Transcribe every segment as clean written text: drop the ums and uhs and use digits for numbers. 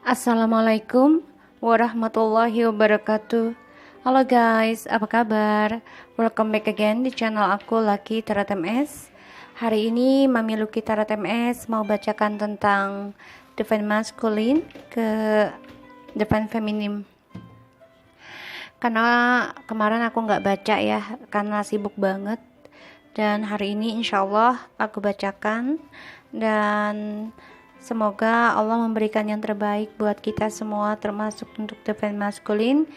Assalamualaikum warahmatullahi wabarakatuh. Halo guys, apa kabar? Welcome back again di channel aku Lucky Tarot MS. Hari ini Mami Lucky Tarot MS mau bacakan tentang Divine Masculine ke Divine Feminine. Karena kemarin aku nggak baca ya, karena sibuk banget. Dan hari ini insya Allah aku bacakan, dan semoga Allah memberikan yang terbaik buat kita semua, termasuk untuk Divine Masculine.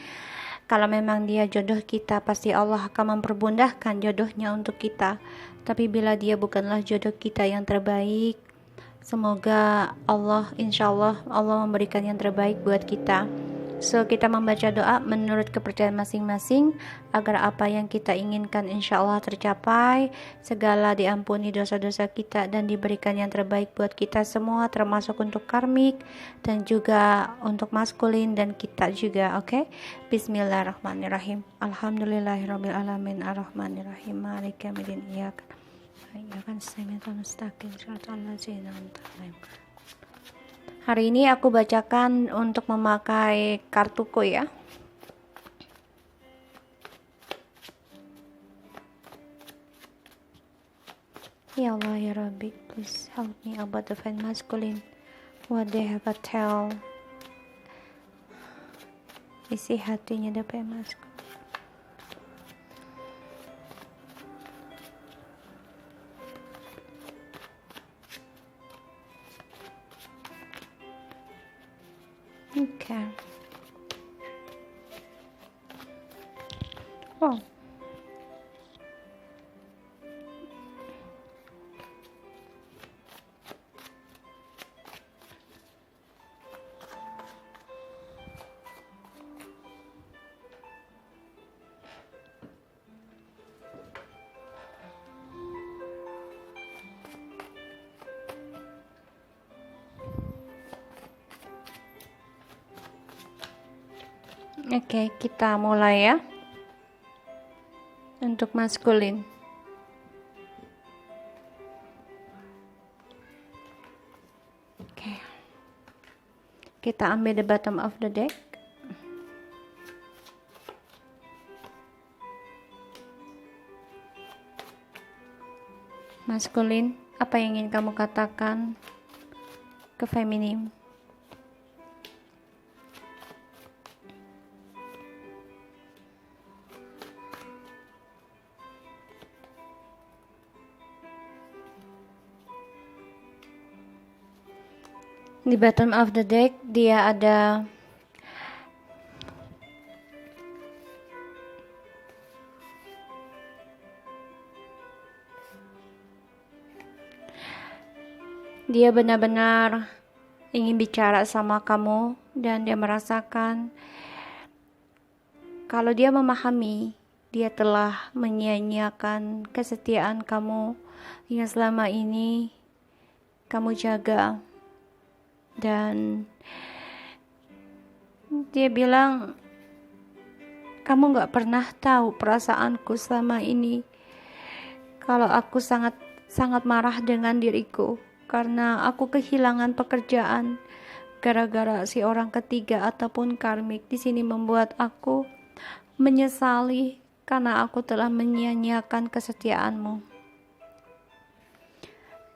Kalau memang dia jodoh kita, pasti Allah akan mempermudahkan jodohnya untuk kita. Tapi bila dia bukanlah jodoh kita yang terbaik, semoga Allah, insya Allah memberikan yang terbaik buat kita. So, kita membaca doa menurut kepercayaan masing-masing agar apa yang kita inginkan insya Allah tercapai, segala diampuni dosa-dosa kita dan diberikan yang terbaik buat kita semua, termasuk untuk karmik dan juga untuk maskulin dan kita juga. Oke? Bismillahirrahmanirrahim. Alhamdulillahirabbil alamin arrahmanirrahim maliki yaumiddin iyyaka nasta'in ihdinas siratal ladzina an'amta 'alaihim. Hari ini aku bacakan untuk memakai kartuku ya. Ya Allah ya Rabbi, please help me about the Divine Masculine. What they have to tell. Isi hatinya Divine Masculine. Okay. Wow. Oke, kita mulai ya. Untuk maskulin. Oke. Kita ambil the bottom of the deck. Maskulin, apa yang ingin kamu katakan ke feminim? Di bottom of the deck dia ada dia benar-benar ingin bicara sama kamu, dan dia merasakan kalau dia memahami dia telah menyia-nyiakan kesetiaan kamu yang selama ini kamu jaga. Dan dia bilang, kamu gak pernah tahu perasaanku selama ini. Kalau aku sangat marah dengan diriku karena aku kehilangan pekerjaan gara-gara si orang ketiga ataupun karmik di sini membuat aku menyesali karena aku telah menyia-nyiakan kesetiaanmu.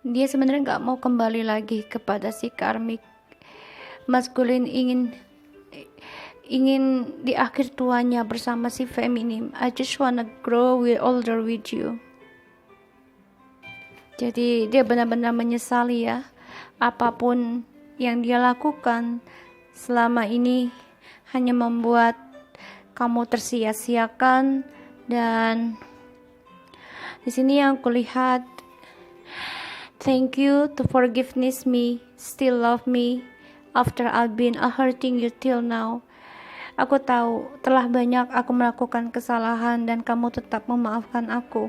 Dia sebenarnya gak mau kembali lagi kepada si karmik. Maskulin ingin di akhir tuanya bersama si feminim. I just wanna grow older with you. Jadi dia benar-benar menyesali ya, apapun yang dia lakukan selama ini hanya membuat kamu tersia-siakan. Dan di sini yang kulihat, thank you to forgiveness me, still love me after I've been hurting you till now. Aku tahu telah banyak aku melakukan kesalahan dan kamu tetap memaafkan aku,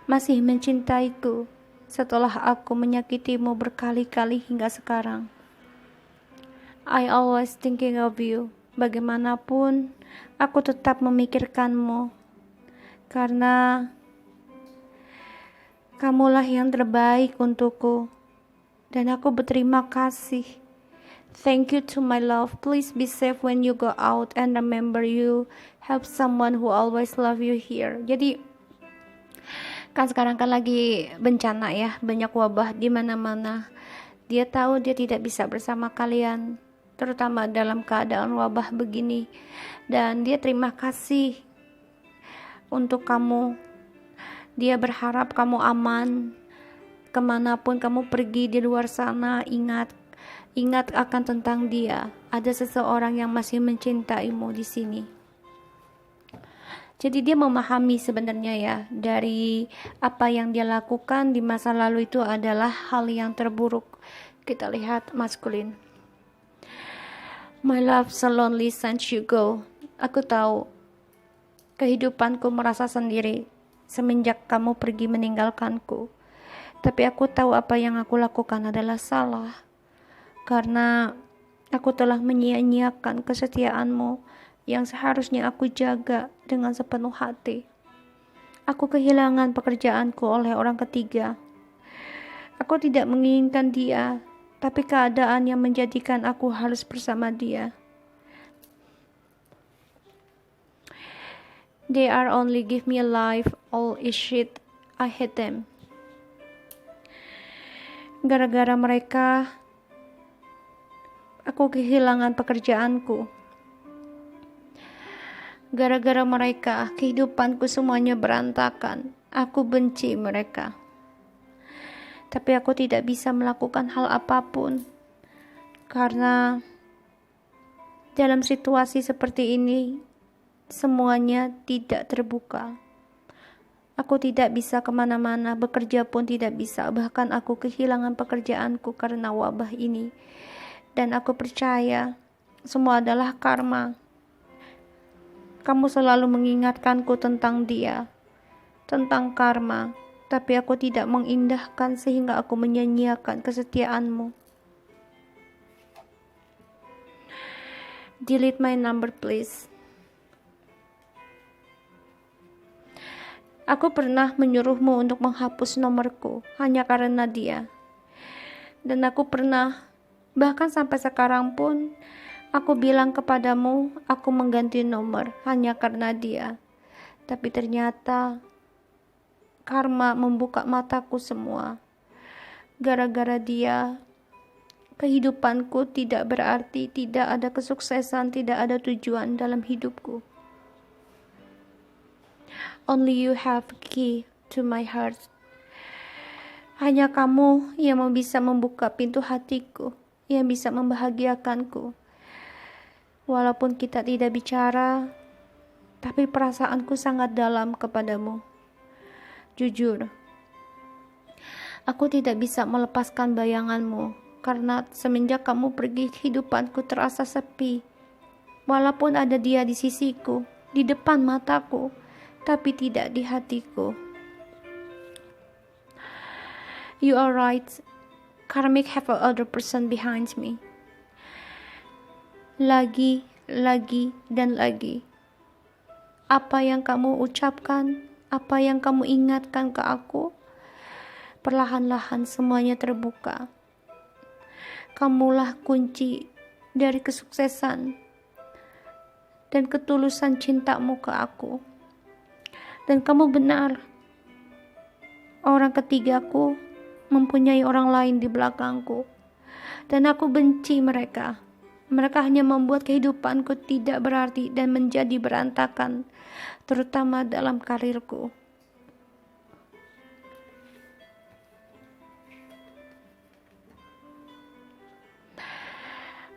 masih mencintaiku setelah aku menyakitimu berkali-kali hingga sekarang. I always thinking of you. Bagaimanapun aku tetap memikirkanmu karena kamulah yang terbaik untukku, dan aku berterima kasih Thank you to my love. Please be safe when you go out and remember you have someone who always love you here. Jadi kan sekarang kan lagi bencana ya, banyak wabah di mana-mana. Dia tahu dia tidak bisa bersama kalian, terutama dalam keadaan wabah begini. Dan dia terima kasih untuk kamu. Dia berharap kamu aman. Kemanapun kamu pergi di luar sana, ingat akan tentang dia. Ada seseorang yang masih mencintaimu di sini. Jadi dia memahami sebenarnya ya, dari apa yang dia lakukan di masa lalu itu adalah hal yang terburuk. Kita lihat maskulin. My love so lonely since you go. Aku tahu kehidupanku merasa sendiri semenjak kamu pergi meninggalkanku. Tapi aku tahu apa yang aku lakukan adalah salah. Karena aku telah menyia-nyiakan kesetiaanmu yang seharusnya aku jaga dengan sepenuh hati. Aku kehilangan pekerjaanku oleh orang ketiga. Aku tidak menginginkan dia, tapi keadaan yang menjadikan aku harus bersama dia. They are only give me life, all is shit, I hate them. Gara-gara mereka, aku kehilangan pekerjaanku. Gara-gara mereka, kehidupanku semuanya berantakan. Aku benci mereka. Tapi aku tidak bisa melakukan hal apapun. Karena dalam situasi seperti ini, semuanya tidak terbuka. Aku tidak bisa kemana-mana, bekerja pun tidak bisa. Bahkan aku kehilangan pekerjaanku karena wabah ini. Dan aku percaya semua adalah karma. Kamu selalu mengingatkanku tentang dia, tentang karma. Tapi aku tidak mengindahkan sehingga aku menyanyiakan kesetiaanmu. Delete my number please. Aku pernah menyuruhmu untuk menghapus nomorku hanya karena dia. Dan aku pernah, bahkan sampai sekarang pun, aku bilang kepadamu, aku mengganti nomor hanya karena dia. Tapi ternyata, karma membuka mataku semua. Gara-gara dia, kehidupanku tidak berarti, tidak ada kesuksesan, tidak ada tujuan dalam hidupku. Only you have key to my heart. Hanya kamu yang bisa membuka pintu hatiku, yang bisa membahagiakanku. Walaupun kita tidak bicara, tapi perasaanku sangat dalam kepadamu. Jujur, aku tidak bisa melepaskan bayanganmu, karena semenjak kamu pergi, kehidupanku terasa sepi. Walaupun ada dia di sisiku, di depan mataku, tapi tidak di hatiku. You are right. Karmic have a other person behind me. Lagi, dan lagi. Apa yang kamu ucapkan, apa yang kamu ingatkan ke aku, perlahan-lahan semuanya terbuka. Kamulah kunci dari kesuksesan dan ketulusan cintamu ke aku. Dan kamu benar, orang ketigaku mempunyai orang lain di belakangku. Dan aku benci mereka. Mereka hanya membuat kehidupanku tidak berarti dan menjadi berantakan, terutama dalam karirku.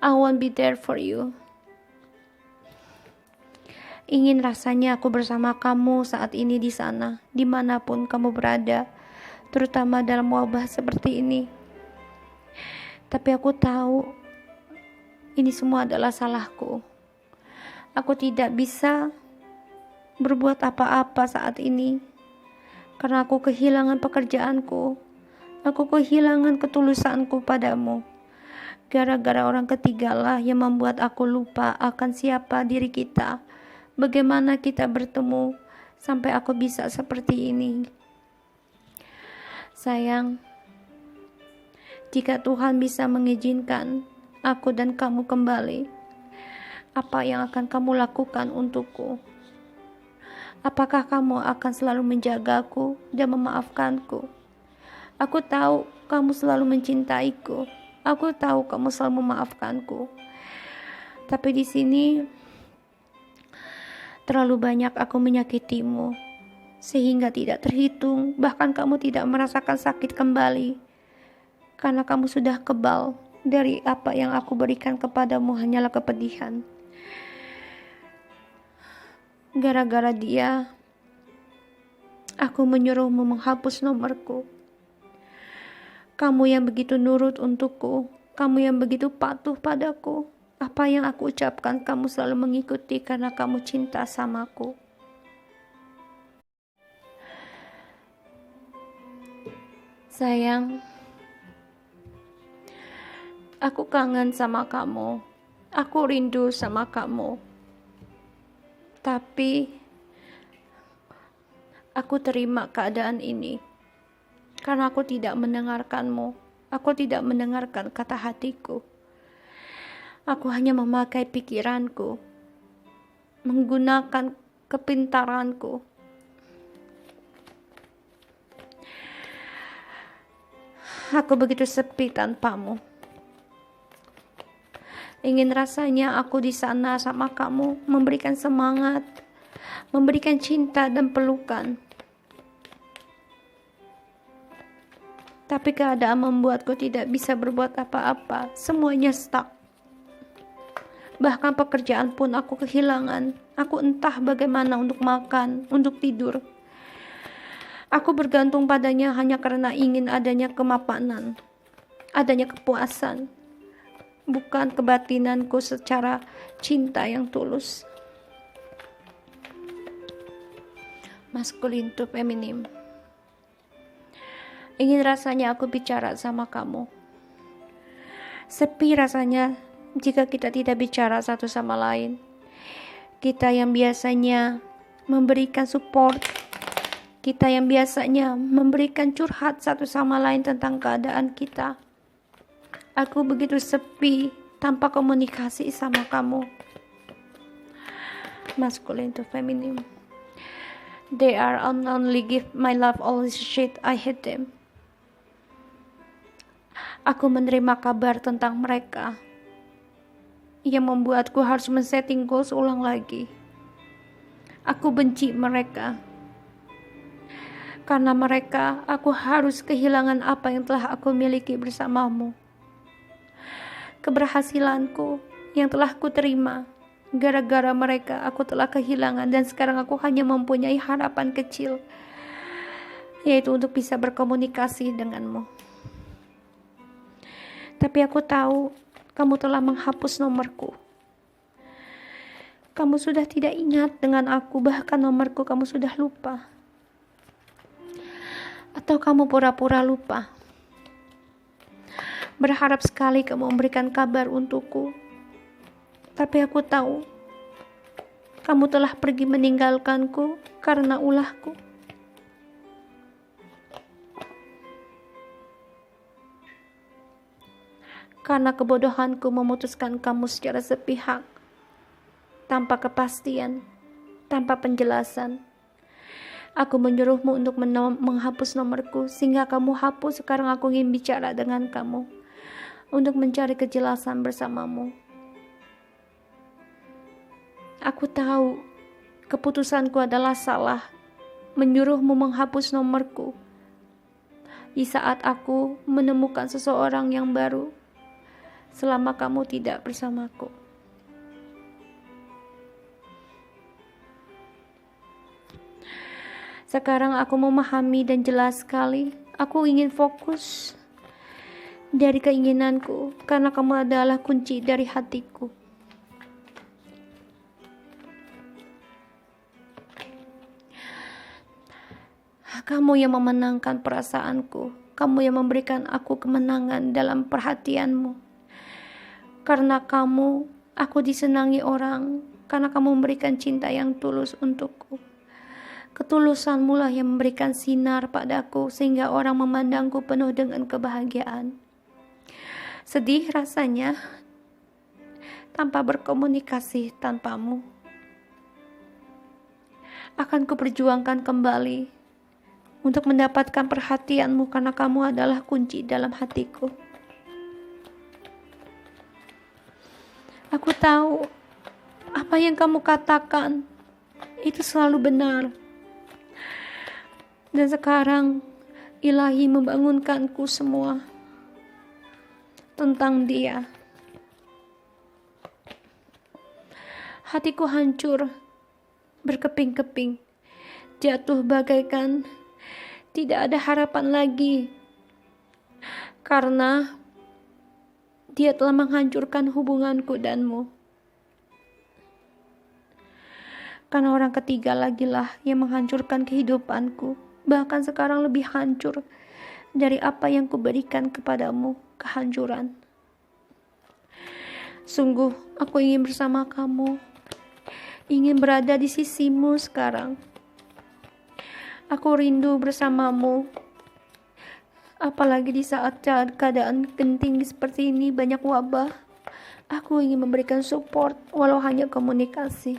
I won't be there for you. Ingin rasanya aku bersama kamu saat ini di sana, dimanapun kamu berada, terutama dalam wabah seperti ini. Tapi aku tahu, ini semua adalah salahku. Aku tidak bisa berbuat apa-apa saat ini, karena aku kehilangan pekerjaanku. Aku kehilangan ketulusanku padamu. Gara-gara orang ketigalah yang membuat aku lupa akan siapa diri kita. Bagaimana kita bertemu sampai aku bisa seperti ini. Sayang, jika Tuhan bisa mengizinkan, aku dan kamu kembali, apa yang akan kamu lakukan untukku? Apakah kamu akan selalu menjagaku dan memaafkanku? Aku tahu kamu selalu mencintaiku. Aku tahu kamu selalu memaafkanku. Tapi di sini terlalu banyak aku menyakitimu, sehingga tidak terhitung, bahkan kamu tidak merasakan sakit kembali, karena kamu sudah kebal dari apa yang aku berikan kepadamu hanyalah kepedihan. Gara-gara dia, aku menyuruhmu menghapus nomorku. Kamu yang begitu nurut untukku, kamu yang begitu patuh padaku. Apa yang aku ucapkan kamu selalu mengikuti karena kamu cinta samaku. Sayang, aku kangen sama kamu. Aku rindu sama kamu. Tapi aku terima keadaan ini karena aku tidak mendengarkanmu. Aku tidak mendengarkan kata hatiku. Aku hanya memakai pikiranku, menggunakan kepintaranku. Aku begitu sepi tanpamu. Ingin rasanya aku di sana sama kamu, memberikan semangat, memberikan cinta dan pelukan. Tapi keadaan membuatku tidak bisa berbuat apa-apa. Semuanya stuck. Bahkan pekerjaan pun aku kehilangan. Aku entah bagaimana untuk makan, untuk tidur. Aku bergantung padanya hanya karena ingin adanya kemapanan, adanya kepuasan, bukan kebatinanku secara cinta yang tulus. Maskulin to feminim. Ingin rasanya aku bicara sama kamu. Sepi rasanya jika kita tidak bicara satu sama lain. Kita yang biasanya memberikan support, kita yang biasanya memberikan curhat satu sama lain tentang keadaan kita. Aku begitu sepi tanpa komunikasi sama kamu. Masculine to feminim. They are only give my love all this shit, I hate them. Aku menerima kabar tentang mereka yang membuatku harus men-setting goals ulang lagi. Aku benci mereka. Karena mereka, aku harus kehilangan apa yang telah aku miliki bersamamu. Keberhasilanku yang telah ku terima, gara-gara mereka aku telah kehilangan dan sekarang aku hanya mempunyai harapan kecil, yaitu untuk bisa berkomunikasi denganmu. Tapi aku tahu kamu telah menghapus nomorku. Kamu sudah tidak ingat dengan aku, bahkan nomorku kamu sudah lupa. Atau kamu pura-pura lupa. Berharap sekali kamu memberikan kabar untukku. Tapi aku tahu kamu telah pergi meninggalkanku karena ulahku. Karena kebodohanku memutuskan kamu secara sepihak, tanpa kepastian, tanpa penjelasan. Aku menyuruhmu untuk menghapus nomorku, sehingga kamu hapus. Sekarang aku ingin bicara dengan kamu, untuk mencari kejelasan bersamamu. Aku tahu, keputusanku adalah salah, menyuruhmu menghapus nomorku, di saat aku menemukan seseorang yang baru, selama kamu tidak bersamaku. Sekarang aku memahami dan jelas sekali. Aku ingin fokus dari keinginanku, karena kamu adalah kunci dari hatiku. Kamu yang memenangkan perasaanku. Kamu yang memberikan aku kemenangan dalam perhatianmu. Karena kamu, aku disenangi orang, karena kamu memberikan cinta yang tulus untukku. Ketulusanmu lah yang memberikan sinar padaku, sehingga orang memandangku penuh dengan kebahagiaan. Sedih rasanya tanpa berkomunikasi tanpamu. Akan kuperjuangkan kembali untuk mendapatkan perhatianmu karena kamu adalah kunci dalam hatiku. Aku tahu apa yang kamu katakan itu selalu benar. Dan sekarang Ilahi membangunkanku semua tentang dia. Hatiku hancur, berkeping-keping, jatuh bagaikan tidak ada harapan lagi. Karena dia telah menghancurkan hubunganku danmu. Karena orang ketiga lagi lah yang menghancurkan kehidupanku. Bahkan sekarang lebih hancur dari apa yang kuberikan kepadamu, kehancuran. Sungguh aku ingin bersama kamu, ingin berada di sisimu sekarang. Aku rindu bersamamu, apalagi di saat keadaan genting seperti ini, banyak wabah. Aku ingin memberikan support walau hanya komunikasi.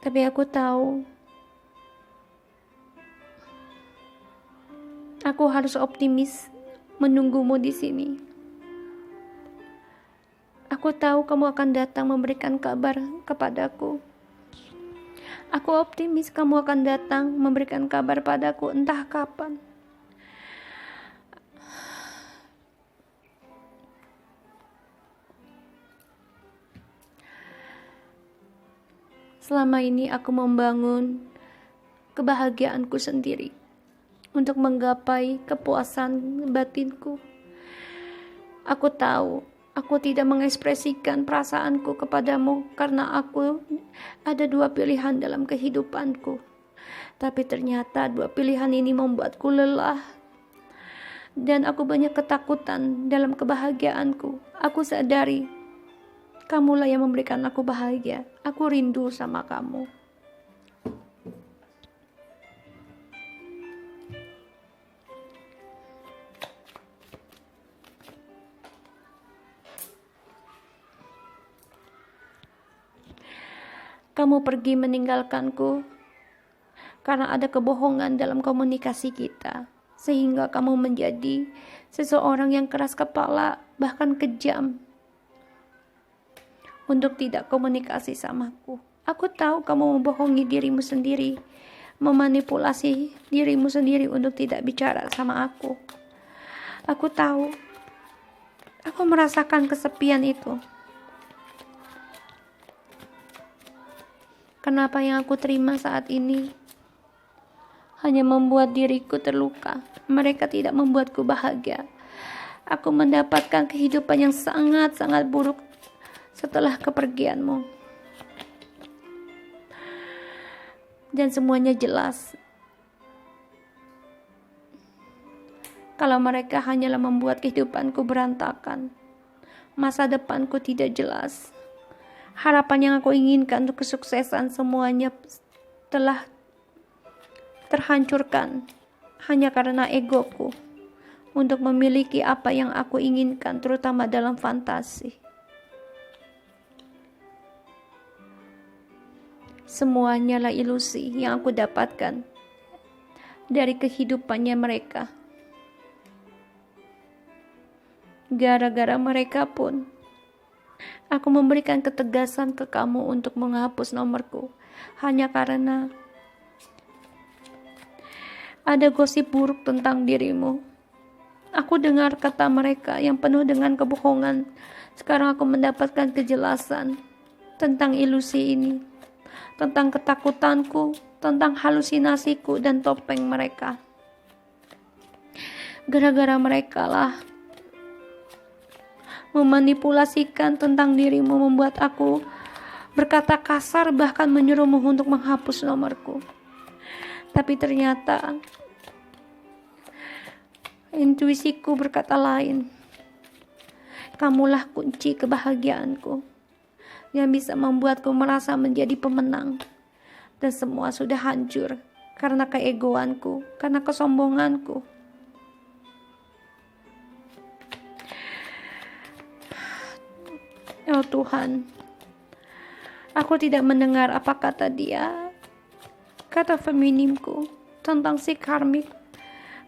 Tapi aku tahu aku harus optimis menunggumu di sini. Aku tahu kamu akan datang memberikan kabar kepadaku. Aku optimis kamu akan datang memberikan kabar padaku entah kapan. Selama ini aku membangun kebahagiaanku sendiri untuk menggapai kepuasan batinku. Aku tahu aku tidak mengekspresikan perasaanku kepadamu karena aku ada dua pilihan dalam kehidupanku. Tapi ternyata dua pilihan ini membuatku lelah. Dan aku banyak ketakutan dalam kebahagiaanku. Aku sadari kamulah yang memberikan aku bahagia. Aku rindu sama kamu. Kamu pergi meninggalkanku karena ada kebohongan dalam komunikasi kita, sehingga kamu menjadi seseorang yang keras kepala, bahkan kejam untuk tidak komunikasi samaku. Aku tahu kamu membohongi dirimu sendiri, memanipulasi dirimu sendiri untuk tidak bicara sama aku. Aku tahu, aku merasakan kesepian itu. Kenapa yang aku terima saat ini hanya membuat diriku terluka. Mereka tidak membuatku bahagia. Aku mendapatkan kehidupan yang sangat-sangat buruk setelah kepergianmu. Dan semuanya jelas. Kalau mereka hanyalah membuat kehidupanku berantakan, masa depanku tidak jelas. Harapan yang aku inginkan untuk kesuksesan semuanya telah terhancurkan hanya karena egoku untuk memiliki apa yang aku inginkan, terutama dalam fantasi. Semuanya lah ilusi yang aku dapatkan dari kehidupannya mereka. Gara-gara mereka pun aku memberikan ketegasan ke kamu untuk menghapus nomorku hanya karena ada gosip buruk tentang dirimu. Aku dengar kata mereka yang penuh dengan kebohongan. Sekarang aku mendapatkan kejelasan tentang ilusi ini, tentang ketakutanku, tentang halusinasiku dan topeng mereka. Gara-gara mereka lah memanipulasikan tentang dirimu, membuat aku berkata kasar, bahkan menyuruhmu untuk menghapus nomorku. Tapi ternyata intuisiku berkata lain. Kamulah kunci kebahagiaanku yang bisa membuatku merasa menjadi pemenang. Dan semua sudah hancur karena keegoanku, karena kesombonganku. Oh Tuhan, aku tidak mendengar apa kata dia, kata feminimku tentang si karmik,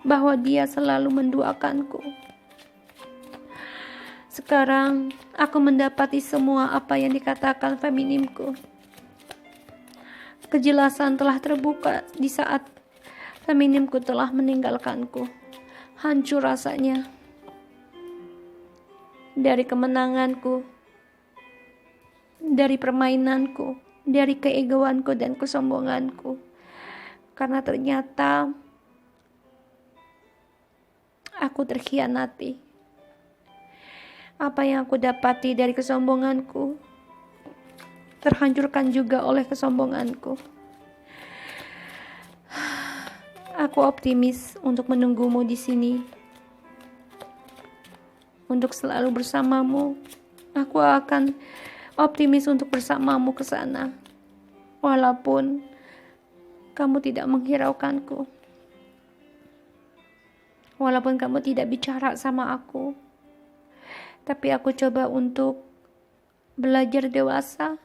bahwa dia selalu mendoakanku. Sekarang aku mendapati semua apa yang dikatakan feminimku. Kejelasan telah terbuka di saat feminimku telah meninggalkanku. Hancur rasanya. Dari kemenanganku, dari permainanku, dari keegoanku dan kesombonganku. Karena ternyata aku terkhianati. Apa yang aku dapati dari kesombonganku terhancurkan juga oleh kesombonganku. Aku optimis untuk menunggumu di sini, untuk selalu bersamamu. Aku akan optimis untuk bersamamu ke sana, walaupun kamu tidak menghiraukanku, walaupun kamu tidak bicara sama aku. Tapi aku coba untuk belajar dewasa,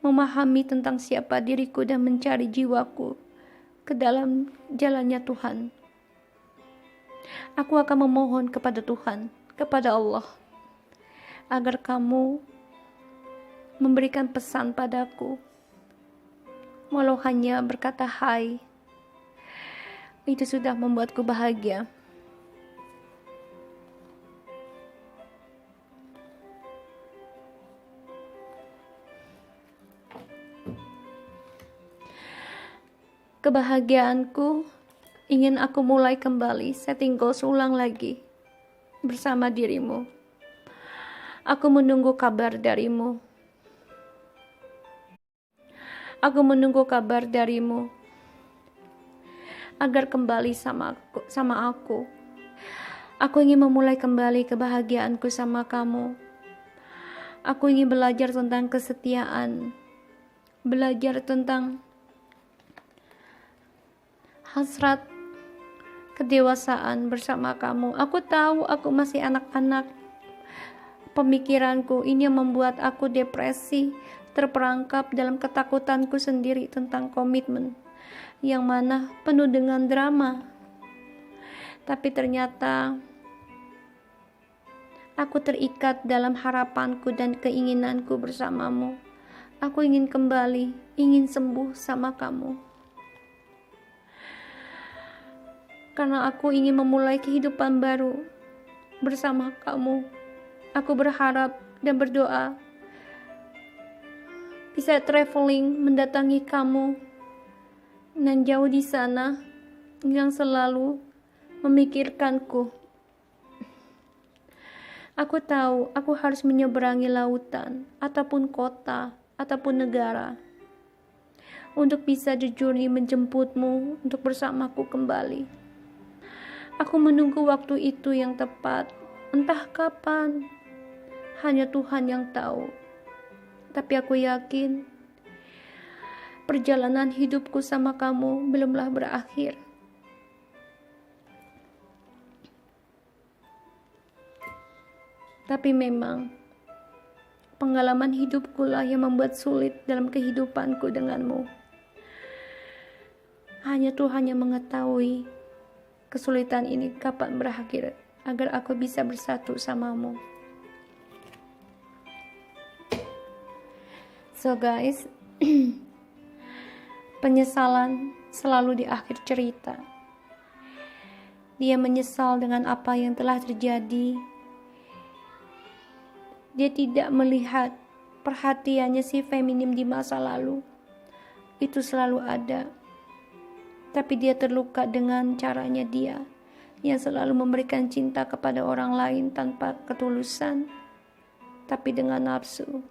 memahami tentang siapa diriku dan mencari jiwaku ke dalam jalannya Tuhan. Aku akan memohon kepada Tuhan, kepada Allah, agar kamu memberikan pesan padaku, walau hanya berkata hai. Itu sudah membuatku bahagia. Kebahagiaanku ingin aku mulai kembali, setting goals ulang lagi bersama dirimu. Aku menunggu kabar darimu. Aku menunggu kabar darimu agar kembali sama aku. Aku ingin memulai kembali kebahagiaanku sama kamu. Aku ingin belajar tentang kesetiaan, belajar tentang hasrat kedewasaan bersama kamu. Aku tahu aku masih anak-anak. Pemikiranku ini yang membuat aku depresi, terperangkap dalam ketakutanku sendiri tentang komitmen, yang mana penuh dengan drama. Tapi ternyata aku terikat dalam harapanku dan keinginanku bersamamu. Aku ingin kembali, ingin sembuh sama kamu. Karena aku ingin memulai kehidupan baru bersama kamu. Aku berharap dan berdoa bisa traveling mendatangi kamu, dan jauh di sana yang selalu memikirkanku. Aku tahu aku harus menyeberangi lautan, ataupun kota, ataupun negara, untuk bisa jujur menjemputmu untuk bersamaku kembali. Aku menunggu waktu itu yang tepat, entah kapan, hanya Tuhan yang tahu. Tapi aku yakin perjalanan hidupku sama kamu belumlah berakhir. Tapi memang pengalaman hidupku lah yang membuat sulit dalam kehidupanku denganmu. Hanya Tuhan yang mengetahui kesulitan ini kapan berakhir, agar aku bisa bersatu samamu. So guys, penyesalan selalu di akhir cerita. Dia menyesal dengan apa yang telah terjadi. Dia tidak melihat perhatiannya si feminim di masa lalu. Itu selalu ada. Tapi dia terluka dengan caranya dia, yang selalu memberikan cinta kepada orang lain tanpa ketulusan, tapi dengan nafsu,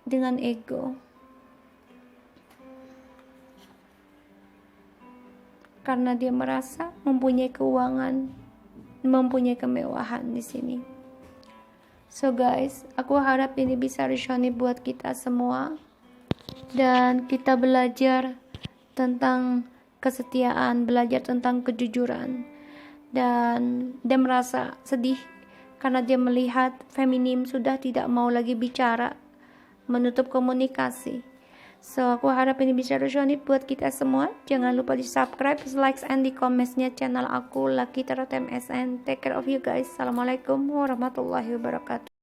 dengan ego. Karena dia merasa mempunyai keuangan, mempunyai kemewahan di sini. So guys, aku harap ini bisa resonate buat kita semua, dan kita belajar tentang kesetiaan, belajar tentang kejujuran, dan merasa sedih karena dia melihat feminim sudah tidak mau lagi bicara, menutup komunikasi. So, aku harap ini bisa resonate buat kita semua. Jangan lupa di subscribe, like, and di comments-nya channel aku Lucky Tarot MS, and take care of you guys. Assalamualaikum warahmatullahi wabarakatuh.